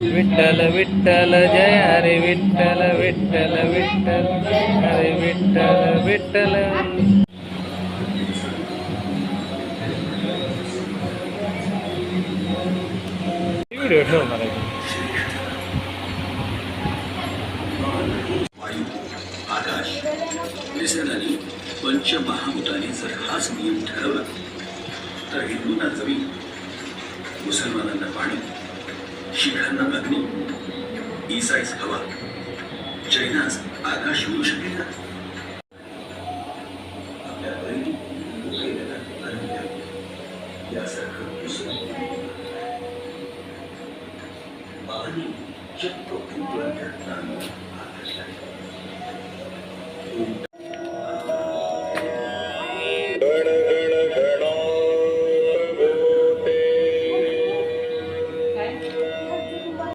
विठ्ठल विठ्ठल जय हरे विठ्ठल विठ्ठल विठ्ठल हरे विठ्ठल विठ्ठल. व्हिडिओ ठेव मला. वायू आकाश निसर्गाने पंचमहाभूताने जर हाच नियम ठरवला तर हिंदूंना जमीन, मुसलमानांना पाणी, शिखांना अग्नी, ईसाईस हवा, जैनास आकाश मिळू शकेल का? आपल्या बहिणी यासारखं आणि चक्क